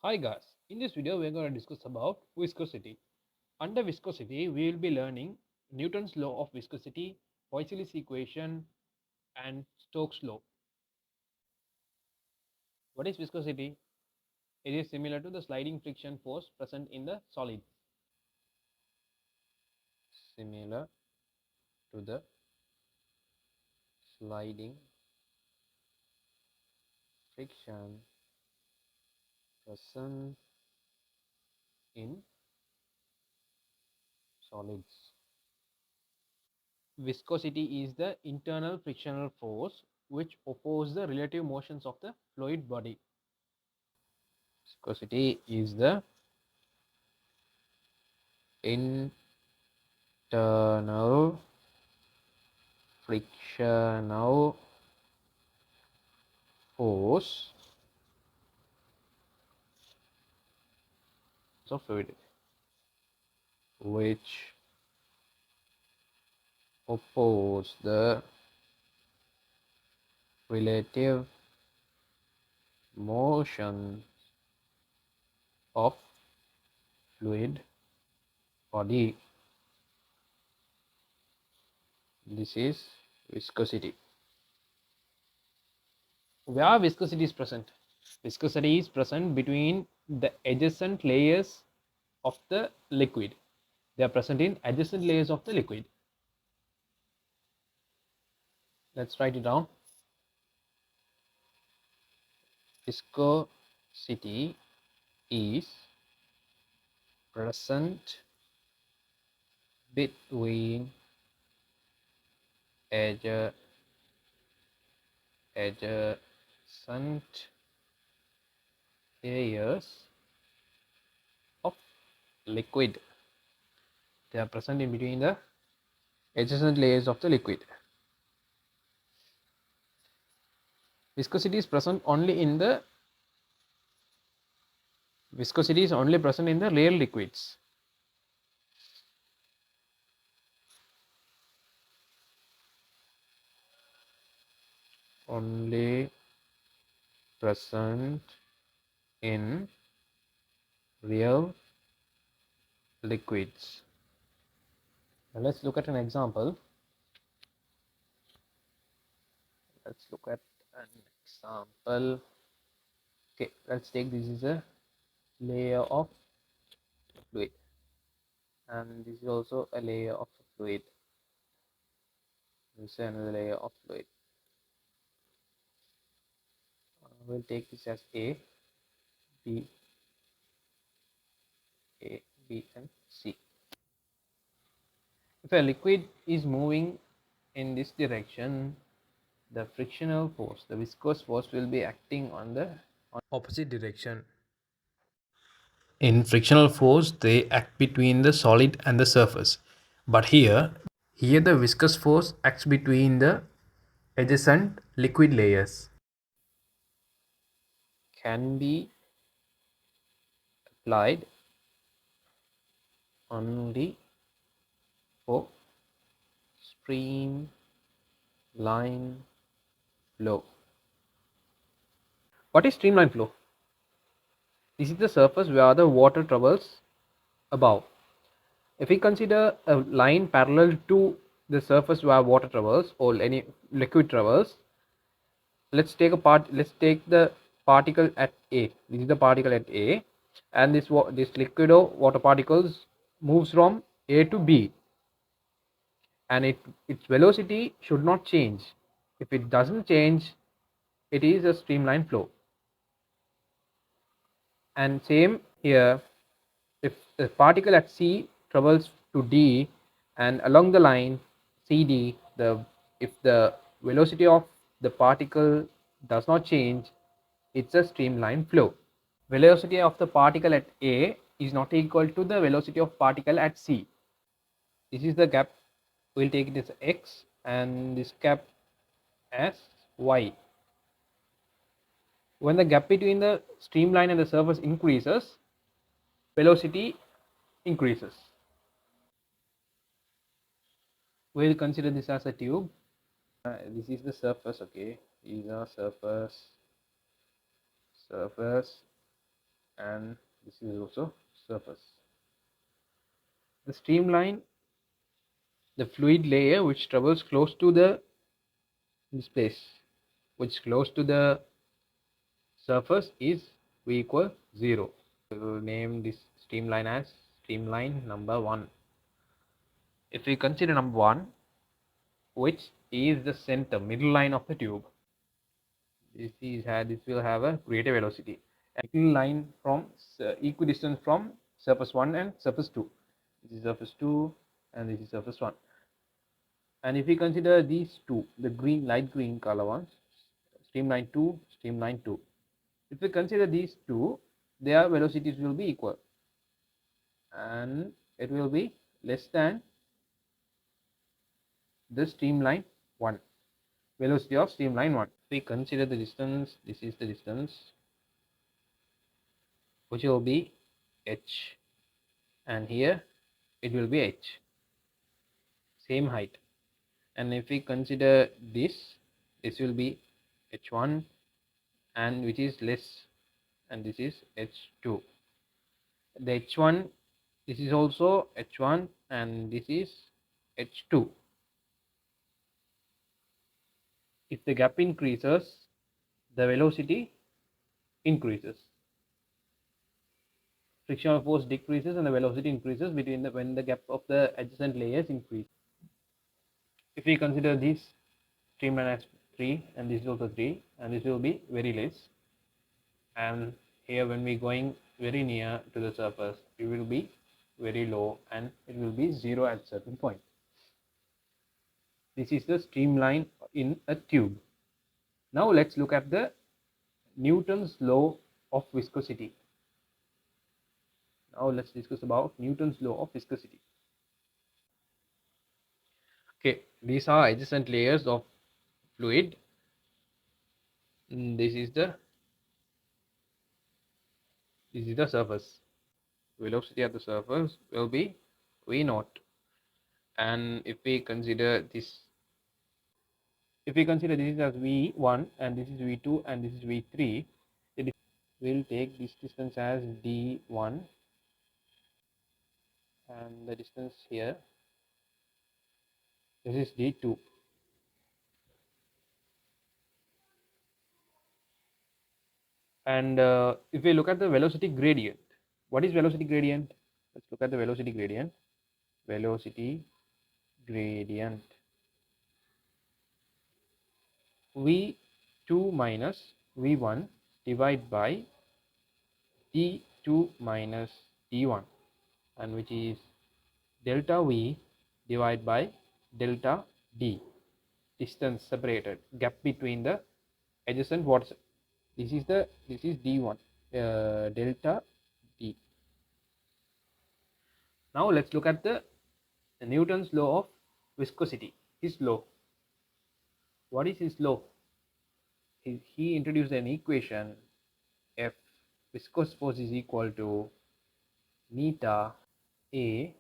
Hi guys, in this video we are going to discuss about viscosity. Under viscosity we will be learning Newton's law of viscosity, Poisilleis equation and Stokes law. What is viscosity? It is similar to the sliding friction force present in the solid. Similar to the sliding friction present in solids. Viscosity is the internal frictional force which opposes the relative motions of the fluid body. Viscosity is the internal frictional force of fluid which oppose the relative motion of fluid body. This is viscosity. Where viscosity is present? Viscosity is present between the adjacent layers of the liquid. They are present in adjacent layers of the liquid. Let's write it down. Viscosity is present between adjacent layers of liquid. They are present in between the adjacent layers of the liquid. Viscosity is present only in the viscosity is only present in the real liquids. Only present in real liquids. Now let's look at an example. Let's look at an example. Okay, let's take this is a layer of fluid, and this is also a layer of fluid. This is another layer of fluid. We'll take this as B, B, and C. If a liquid is moving in this direction, the frictional force, the viscous force, will be acting on the opposite direction. In frictional force, they act between the solid and the surface. But here the viscous force acts between the adjacent liquid layers. Can be applied only for streamline flow. What is streamline flow? This is the surface where the water travels above. If we consider a line parallel to the surface where water travels or any liquid travels, let's take the particle at A. This is the particle at A, and this liquid or water particles moves from A to B, and its velocity should not change. If it doesn't change, it is a streamline flow. And same here, if the particle at C travels to D, and along the line CD, if the velocity of the particle does not change, it's a streamline flow. Velocity of the particle at A is not equal to the velocity of particle at C. This is the gap. We'll take it as X and this gap as Y. When the gap between the streamline and the surface increases, velocity increases. We'll consider this as a tube. This is the surface. Okay, these are surface, and this is also surface. The streamline, the fluid layer which travels close to the this place, which close to the surface is V equal 0. We will name this streamline as streamline number 1. If we consider number 1, which is the center middle line of the tube, this will have a greater velocity. And middle line from equidistant from surface 1 and surface 2. This is surface 2 and this is surface 1. And if we consider these two, the green, light green color ones, streamline 2, streamline 2. If we consider these two, their velocities will be equal, and it will be less than the streamline 1, velocity of streamline 1. If we consider the distance, this is the distance, which will be h, and here it will be h, same height. And if we consider this will be h1, and which is less, and this is h2. The h1, this is also h1 and this is h2. If the gap increases, the velocity increases. Frictional force decreases and the velocity increases between when the gap of the adjacent layers increase. If we consider this streamline as 3 and this is also 3, and this will be very less, and here when we going very near to the surface, it will be very low and it will be 0 at certain point. This is the streamline in a tube. Now let's look at the Newton's law of viscosity. Now let's discuss about Newton's law of viscosity. Okay, these are adjacent layers of fluid. This is the surface. Velocity at the surface will be v naught. And if we consider this as v1 and this is v2 and this is v3, we'll take this distance as d1 and the distance here, this is d2. And if we look at the velocity gradient, what is velocity gradient? Let's look at the velocity gradient. Velocity gradient, v2 minus v1 divided by d2 minus d1, and which is delta v divided by delta d, distance separated, gap between the adjacent water. This is d1, delta d. Now let's look at the Newton's law of viscosity. His law. What is his law? He introduced an equation: F viscous force is equal to neta A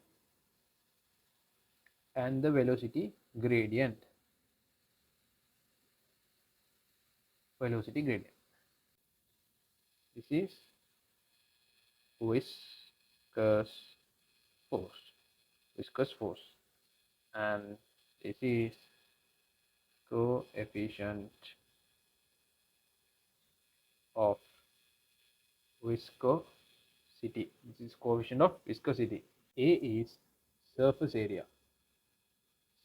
and the velocity gradient. Velocity gradient. This is viscous force. Viscous force. And this is coefficient of viscosity. This is coefficient of viscosity. A is surface area.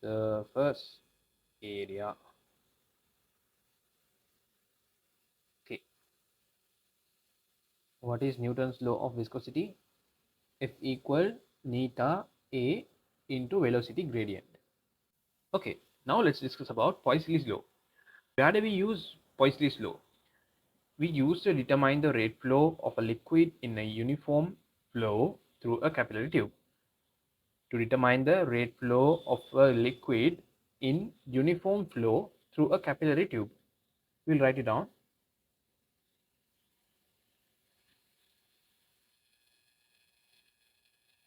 Surface area. Okay. What is Newton's law of viscosity? F equal neta A into velocity gradient. Okay, now let's discuss about Poisilleis law. Where do we use Poisilleis law? We use to determine the rate flow of a liquid in a uniform flow through a capillary tube. To determine the rate flow of a liquid in uniform flow through a capillary tube, we'll write it down.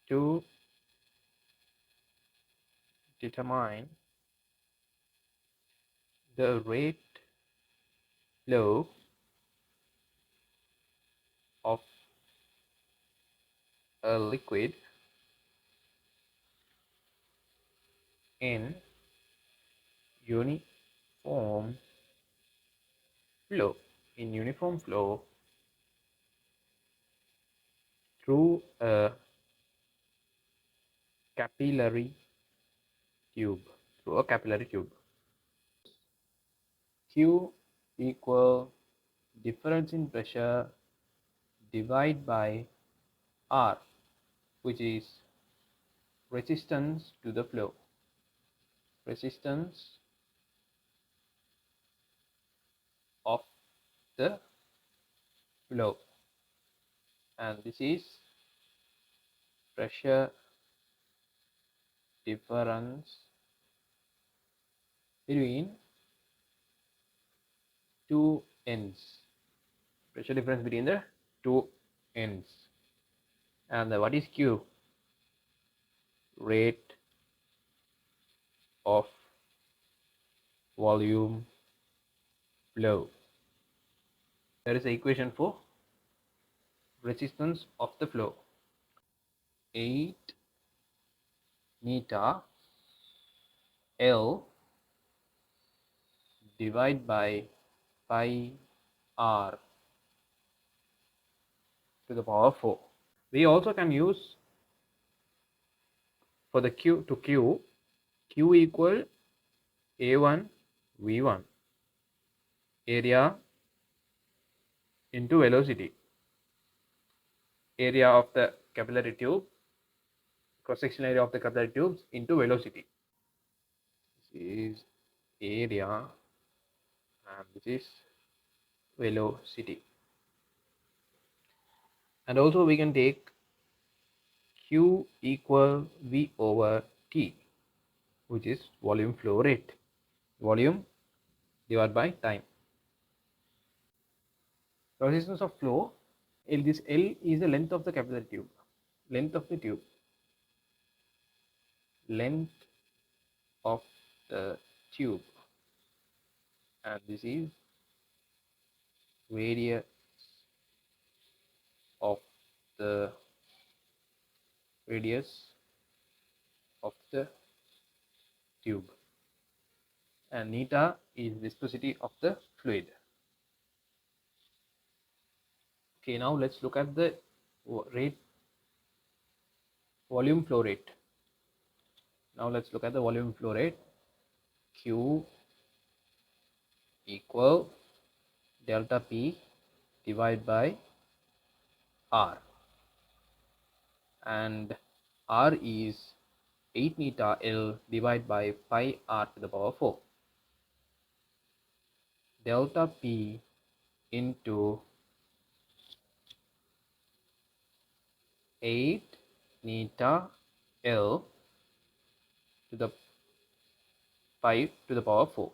To determine the rate flow of a liquid in uniform flow, through a capillary tube, Q equal difference in pressure divided by R, which is resistance to the flow. Resistance of the flow, and this is pressure difference between two ends. Pressure difference between the two ends. And what is Q? Rate of volume flow. There is an equation for resistance of the flow. 8 meter L divided by pi R to the power 4. We also can use for the Q equal A1 V1 area into velocity. Area of the capillary tube, cross-sectional area of the capillary tubes into velocity. This is area and this is velocity. And also we can take Q equal V over T, which is volume flow rate. Volume divided by time. Resistance of flow, this L is the length of the capillary tube. Length of the tube. Length of the tube. And this is radius of the tube, and neta is viscosity of the fluid. Okay, now let's look at the volume flow rate. Q equal delta P divided by R, and R is 8 meter L divided by pi R to the power 4. Delta P into 8 meter L to the pi to the power 4.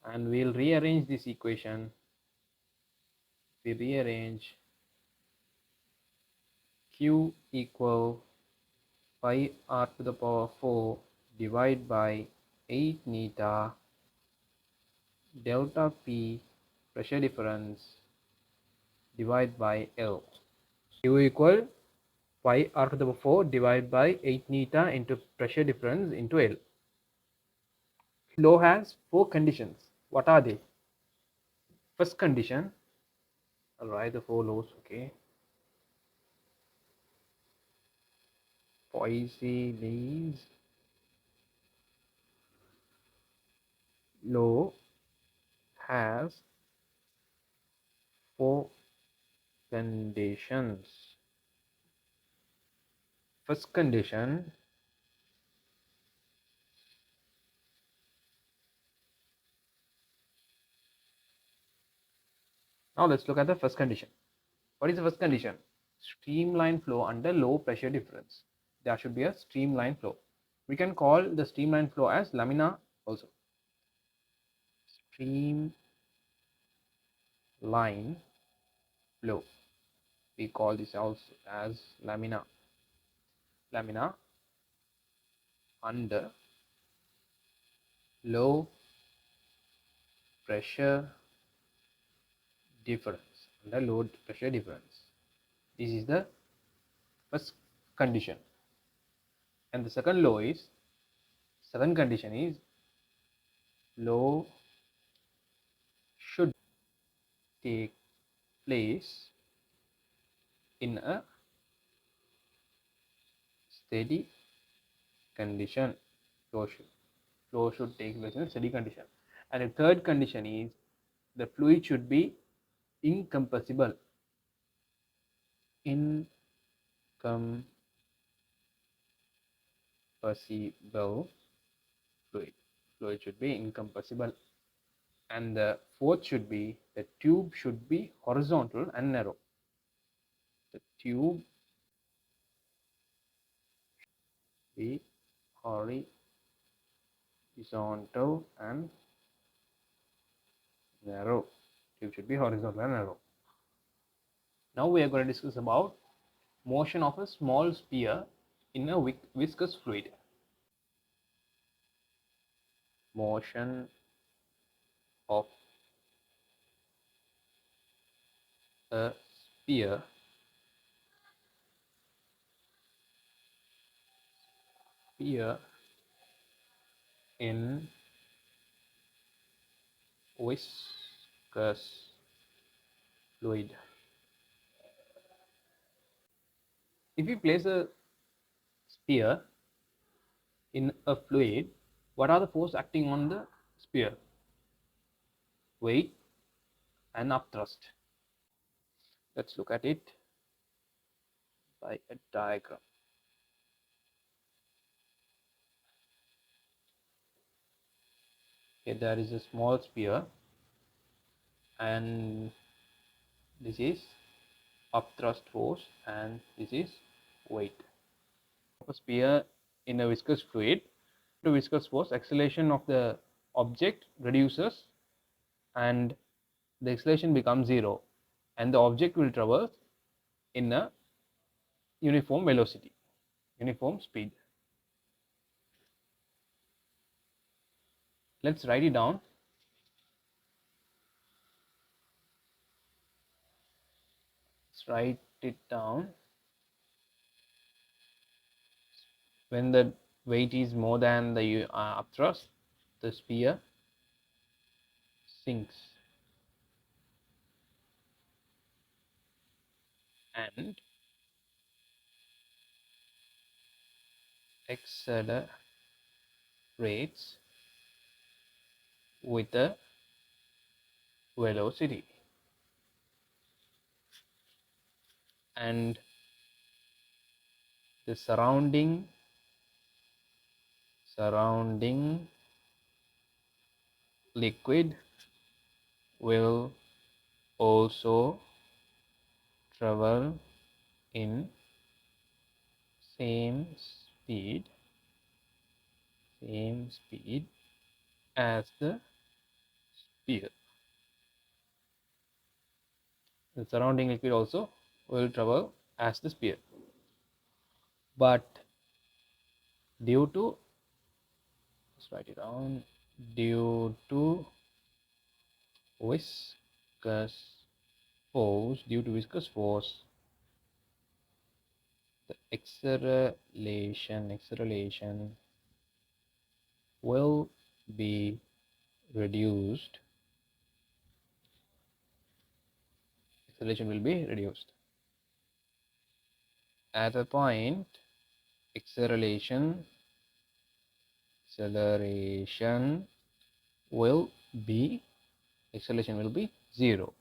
And we'll rearrange this equation. We rearrange Q equal pi R to the power 4 divided by 8 neta delta P pressure difference divided by L. Q equal pi R to the power 4 divided by 8 neta into pressure difference into L. Flow has 4 conditions. What are they? First condition, I'll write the 4 laws, okay. Poisilleis law has 4 conditions. First condition, now let's look at the first condition. What is the first condition? Streamline flow under low pressure difference. There should be a streamline flow. We can call the streamline flow as laminar also. Streamline flow. We call this also as lamina. Lamina under low pressure difference. under load pressure difference. This is the first condition. And the second condition is law should take place in a steady condition. Flow should, flow should take place in a steady condition. And the third condition is the fluid should be incompressible. Incompressible fluid. Fluid should be incompressible. And the fourth should be the tube should be horizontal and narrow. The tube be horizontal and narrow. Tube should be horizontal and narrow. Now we are going to discuss about motion of a small sphere in a viscous fluid. Motion of a sphere in viscous fluid. If we place a sphere in a fluid, what are the forces acting on the sphere? Weight and upthrust. Let's look at it by a diagram. Here there is a small sphere and this is upthrust force and this is weight. A sphere in a viscous fluid, to viscous force, acceleration of the object reduces and the acceleration becomes zero and the object will traverse in a uniform velocity, uniform speed. Let's write it down. Let's write it down. When the weight is more than the upthrust, the sphere sinks and accelerates with a velocity, and the surrounding liquid will also travel in same speed as the sphere. The surrounding liquid also will travel as the sphere, but due to, let's write it down, due to viscous due to viscous force, the acceleration will be reduced. Acceleration will be reduced. At a point, acceleration will be acceleration will be zero,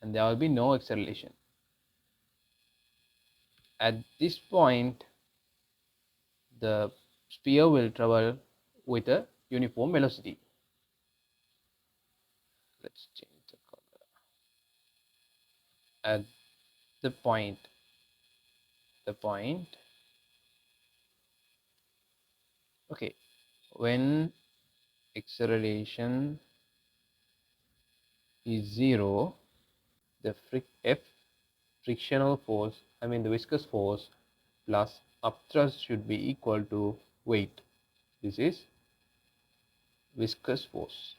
and there will be no acceleration. At this point, the sphere will travel with a uniform velocity. Let's change the color. At the point, okay, when acceleration is zero, the frictional force, I mean the viscous force plus upthrust should be equal to weight. This is viscous force.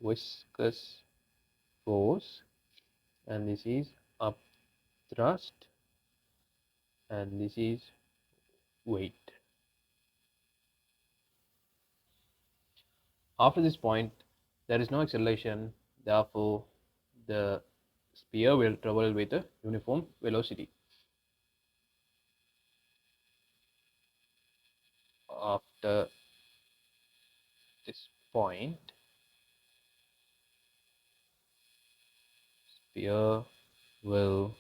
Viscous force and this is up thrust, and this is weight. After this point, there is no acceleration, therefore, the sphere will travel with a uniform velocity. After this point, sphere will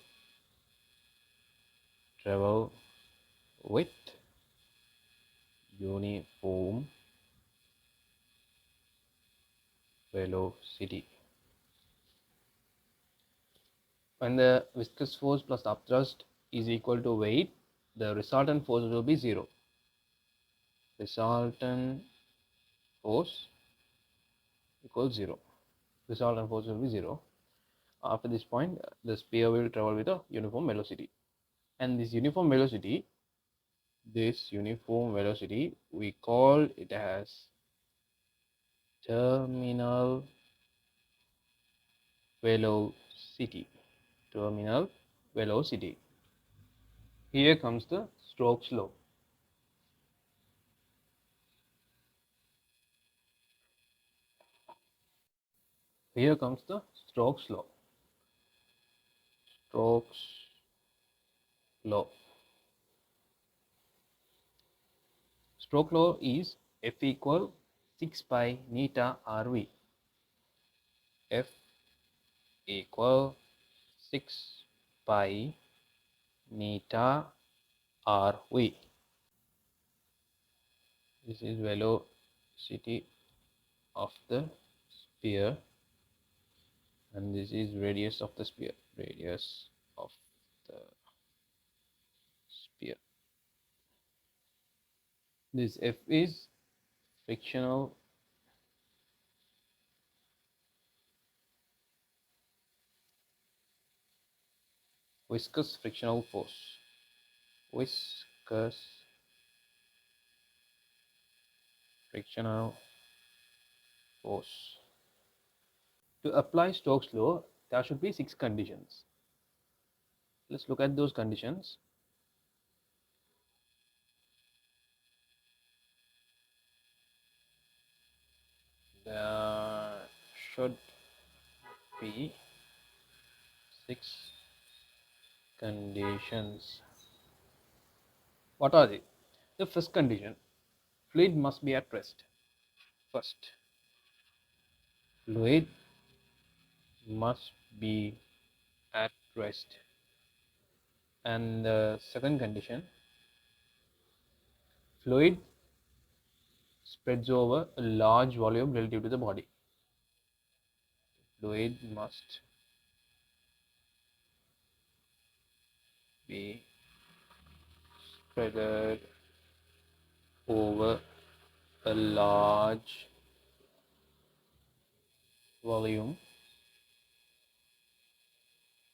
travel with uniform velocity. When the viscous force plus upthrust is equal to weight, the resultant force will be zero. Resultant force equals zero. Resultant force will be zero. After this point, the sphere will travel with a uniform velocity. And this uniform velocity, we call it as terminal velocity. Terminal velocity. Here comes the Stokes law. Here comes the Stokes law. Stokes law. Stokes law is F equal 6 pi neta RV. F equal 6 pi neta RV. This is velocity of the sphere, and this is radius of the sphere. Radius of the sphere. This F is frictional viscous frictional force. Viscous frictional force. To apply Stokes law, there should be 6 conditions. Let's look at those conditions. There should be 6 conditions. What are they? The first condition, fluid must be at rest. First, fluid must be at rest. And the second condition, fluid spreads over a large volume relative to the body. Fluid must be spread over a large volume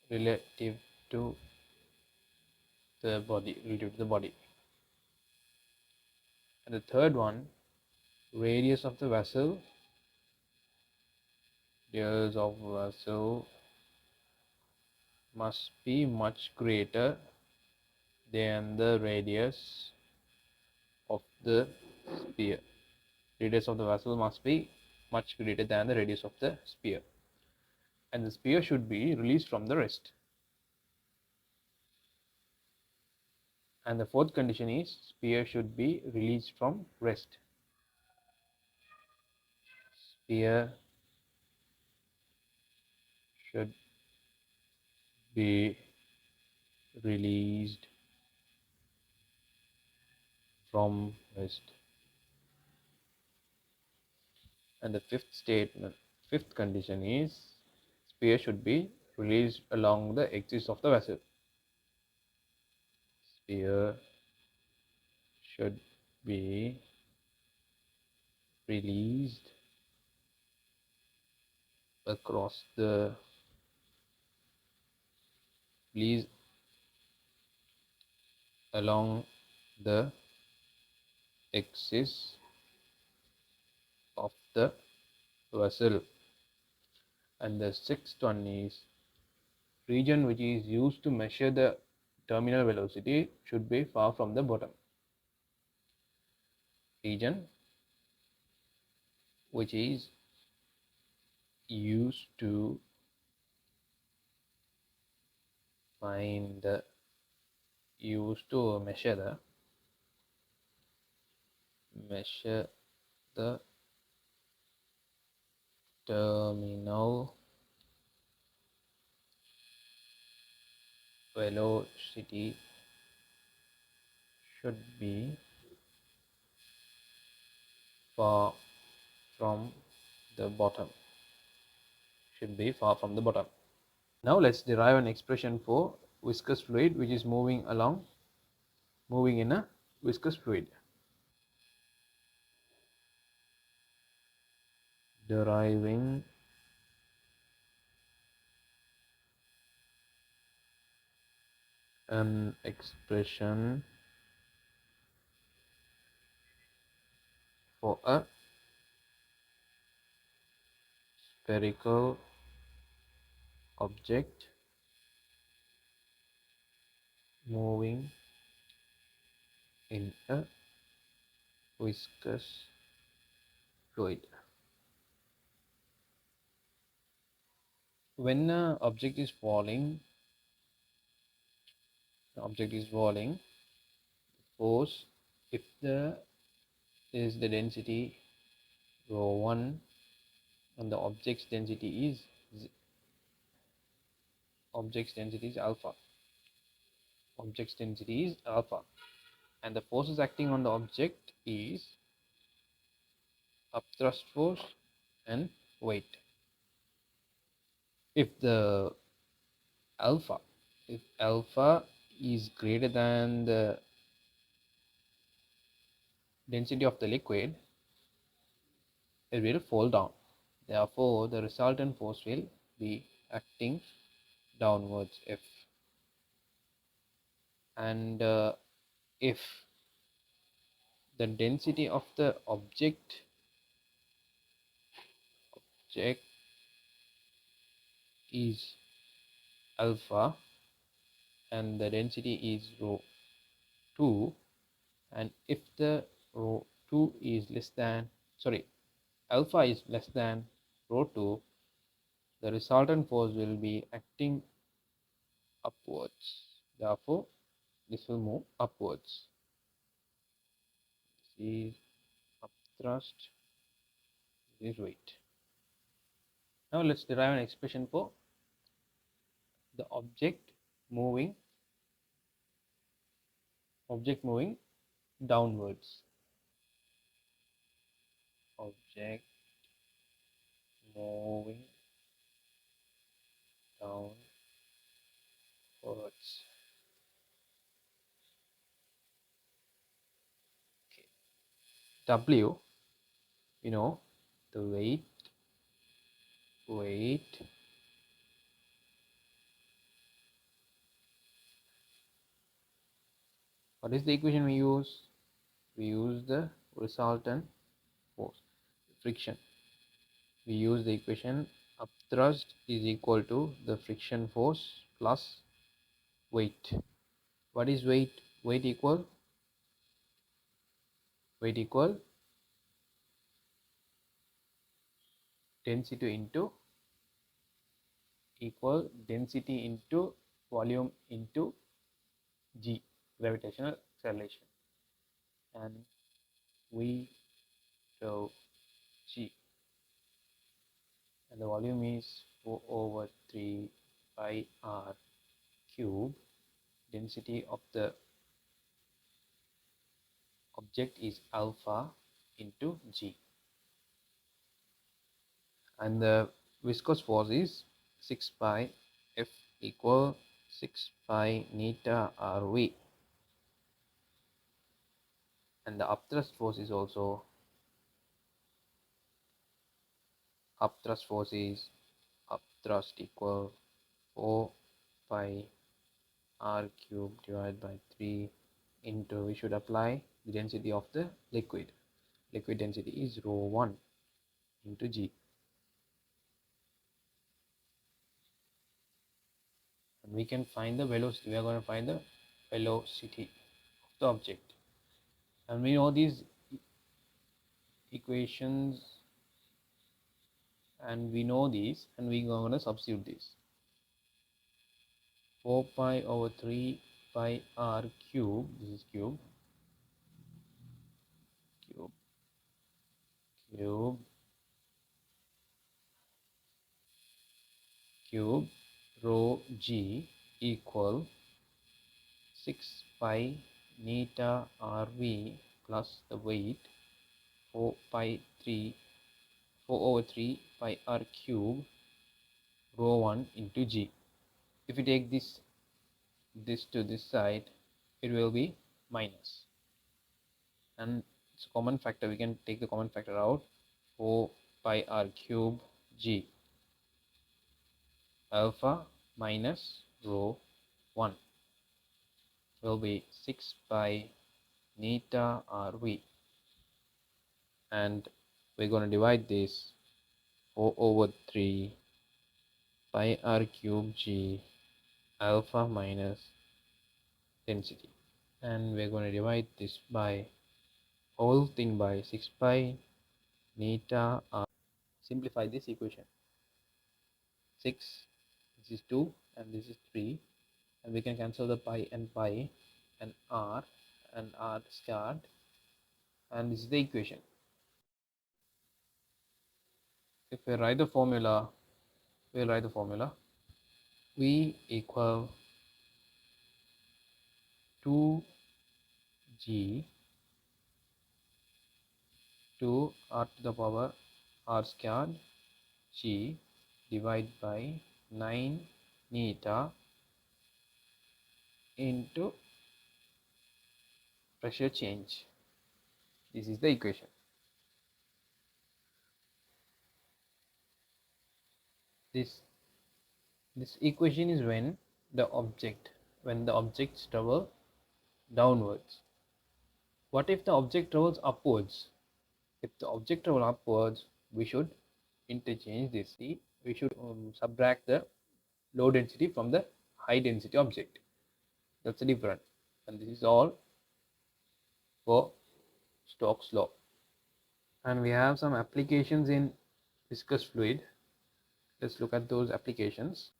relative to the body. And the third one, radius of the vessel must be much greater than the radius of the sphere. Radius of the vessel must be much greater than the radius of the sphere. And the sphere should be released from the rest. And the fourth condition is sphere should be released from rest. Sphere should be released from rest. And the fifth condition is sphere should be released along the axis of the vessel. Sphere should be released across the release along the axis of the vessel. And the sixth one is region which is used to measure the terminal velocity should be far from the bottom. Region which is used to find the used to measure the terminal velocity should be far from the bottom. Should be far from the bottom. Now let's derive an expression for viscous fluid which is moving in a viscous fluid. Deriving an expression for a spherical object moving in a viscous fluid. When an object is falling, force, if the is the density rho 1 and the object's density is alpha, and the forces acting on the object is upthrust force and weight. If the alpha if alpha is greater than the density of the liquid, it will fall down. Therefore, the resultant force will be acting downwards. And if the density of the object is alpha and the density is rho 2, and if the rho 2 is less than alpha is less than rho 2, the resultant force will be acting upwards. Therefore, this will move upwards. This is upthrust, this is weight. Now let's derive an expression for the object moving downwards. Object moving downwards. Okay. W, you know, the weight. What is the equation we use? We use the resultant force, friction. We use the equation upthrust is equal to the friction force plus weight. What is weight? Weight equal density into volume into g, gravitational acceleration, and we show g, and the volume is 4 over 3 pi r cube. Density of the object is alpha into g, and the viscous force is 6 pi F equal 6 pi neta RV, and the upthrust force is also upthrust equal 4 pi r cube divided by 3 into, we should apply the density of the liquid density is rho 1 into g. and we can find the velocity. We are going to find the velocity of the object, and we know these equations, and we know these, and we're going to substitute this. 4 pi over 3 pi r cube, this is cube, cube, cube, cube, rho g equal 6 pi neta rv plus the weight 4 pi 3 4 over 3 pi r cube rho 1 into g. If we take this to this side, it will be minus, and it's a common factor. We can take the common factor out. 4 pi r cube g alpha minus rho 1 will be 6 pi neta rv, and we're going to divide this 4 over 3 pi r cube g alpha minus density, and we're going to divide this by whole thing by 6 pi neta r. Simplify this equation. 6, this is 2 and this is 3, and we can cancel the pi and r squared, and this is the equation. If we write the formula, we'll write the formula. V equal 2g to r to the power r squared g divided by 9 neta into pressure change. This is the equation. This equation is when the objects travel downwards. What if the object travels upwards? If the object travels upwards, we should interchange this. We should subtract the low density from the high density object. That's the difference. And this is all for Stokes law. And we have some applications in viscous fluid. Let's look at those applications.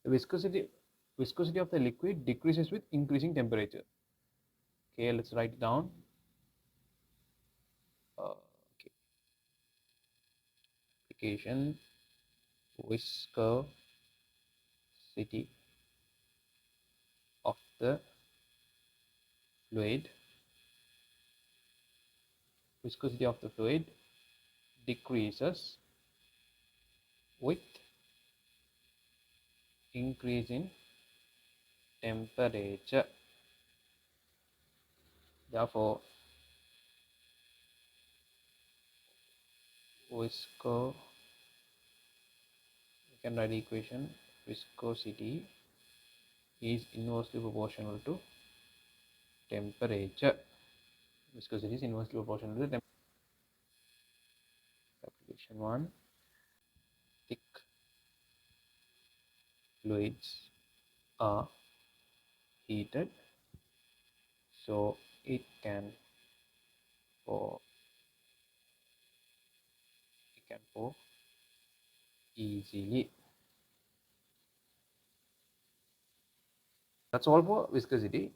The viscosity of the liquid decreases with increasing temperature. Okay, let's write it down. Okay. Application: viscosity of the fluid. Viscosity of the fluid decreases with increase in temperature. Therefore, we can write the equation: viscosity is inversely proportional to temperature. Viscosity is inversely proportional to the temperature. Application 1: thick fluids are heated, so it can pour easily. That's all for viscosity.